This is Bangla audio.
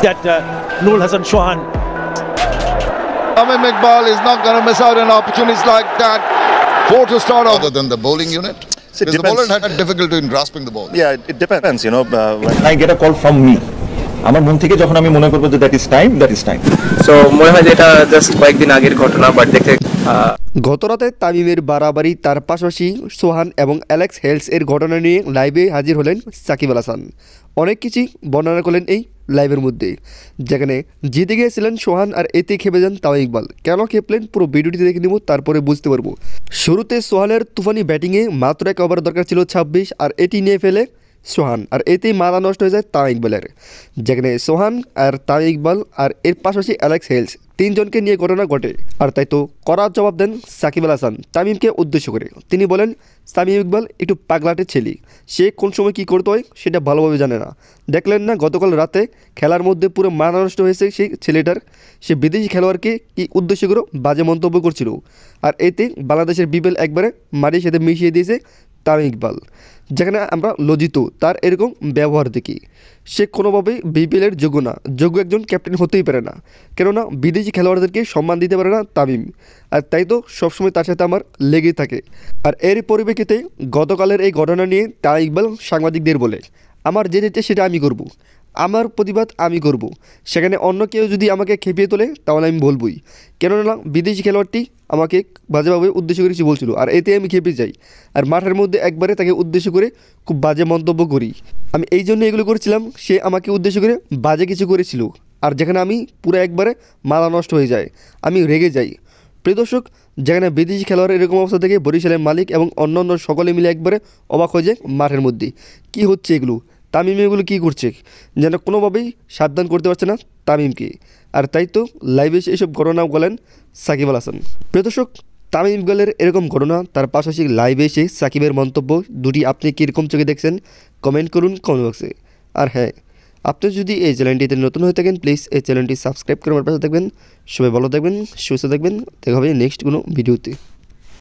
that Noor Hassan Chauhan. Tamim Iqbal is not going to miss out on opportunities like that. 4 to start off. Other than the bowling unit? Because the bowler had difficulty in grasping the ball. Yeah, it depends, you know. When I get a call from me, আমার মন থেকে যখন আমি মনে করব যে দ্যাট ইজ টাইম সো মনে হয় এটা জাস্ট কয়েকদিন আগের ঘটনা বাট দেখতে গতরাতে তামিমের বাড়াবাড়ি তার পাশাপাশি সোহান এবং অ্যালেক্স হেলস এর ঘটনা নিয়ে লাইভে হাজির হলেন সাকিব আল হাসান। অনেক কিছুই বর্ণনা করলেন এই লাইভের মধ্যে, যেখানে জিতে গিয়েছিলেন সোহান আর এতে খেপে যান তামিম ইকবাল। কেন খেপলেন পুরো ভিডিওটি দেখে নিব, তারপরে বুঝতে পারবো। শুরুতে সোহানের তুফানি ব্যাটিংয়ে মাত্র এক ওভার দরকার ছিল 26 আর এটি নিয়ে ফেলে সোহান, আর এতেই মাথা নষ্ট হয়ে যায় তামিম ইকবালের। যেখানে সোহান আর তামিম ইকবাল আর এর পাশাপাশি অ্যালেক্স হেলস তিনজনকে নিয়ে ঘটনা ঘটে। আর তাই তো কড়া জবাব দেন সাকিব আল হাসান তামিমকে উদ্দেশ্য করে। তিনি বলেন, তামিম ইকবাল একটু পাগলাটে ছেলে, সে কোন সময় কী করতে হয় সেটা ভালোভাবে জানে না। দেখলেন না গতকাল রাতে খেলার মধ্যে পুরো মাথা নষ্ট হয়েছে সেই ছেলেটার। সে বিদেশি খেলোয়াড়কে কী উদ্দেশ্য করে বাজে মন্তব্য করছিল, আর এতে বাংলাদেশের বিপিএল একবারে মাটির সাথে মিশিয়ে দিয়েছে তামিম ইকবাল। যেখানে আমরা লজ্জিত তার এরকম ব্যবহার দেখি। সে কোনোভাবেই বিপিএলের যোগ্য না, যোগ্য একজন ক্যাপ্টেন হতেই পারে না, কেননা বিদেশি খেলোয়াড়দেরকে সম্মান দিতে পারে না তামিম। আর তাই তো সবসময় তার সাথে আমার লেগেই থাকে। আর এর পরিপ্রেক্ষিতে গতকালের এই ঘটনা নিয়ে তামিম ইকবাল সাংবাদিকদের বলে, আমার যে যেটা সেটা আমি করব, আমার প্রতিবাদ আমি করব। সেখানে অন্য কেউ যদি আমাকে খেপিয়ে তোলে তাহলে আমি বলবই, কেননা বিদেশি খেলোয়াড়টি আমাকে বাজেভাবে উদ্দেশ্য করে কিছু বলছিল, আর এতে আমি খেপে যাই। আর মাঠের মধ্যে একবারে তাকে উদ্দেশ্য করে খুব বাজে মন্তব্য করি। আমি এই জন্য এগুলো করেছিলাম, সে আমাকে উদ্দেশ্য করে বাজে কিছু করেছিল, আর যেখানে আমি পুরো একবারে মাথা নষ্ট হয়ে যায়, আমি রেগে যাই। প্রিয় দর্শক, যেখানে বিদেশি খেলোয়াড়ের এরকম অবস্থা থেকে বরিশালের মালিক এবং অন্যান্য সকলে মিলে একবারে অবাক হয়ে যায় মাঠের মধ্যে। কী হচ্ছে এগুলো, তামিম এগুলো কী করছে, যেন কোনোভাবেই সাবধান করতে পারছে না তামিমকে। আর তাই তো লাইভে এসে এইসব ঘটনা বলেন সাকিব আল হাসান। প্রিয় দর্শক, তামিম ইকবালের এরকম ঘটনা, তার পাশাপাশি লাইভে এসে সাকিবের মন্তব্য, দুটি আপনি কীরকম চোখে দেখছেন কমেন্ট করুন কমেন্ট বক্সে। আর হ্যাঁ, আপনি যদি এই চ্যানেলটিতে নতুন হয়ে থাকেন প্লিজ এই চ্যানেলটি সাবস্ক্রাইব করে আমার পাশে থাকবেন। সবাই ভালো থাকবেন, সুস্থ থাকবেন, দেখা হবে নেক্সট কোনো ভিডিওতে।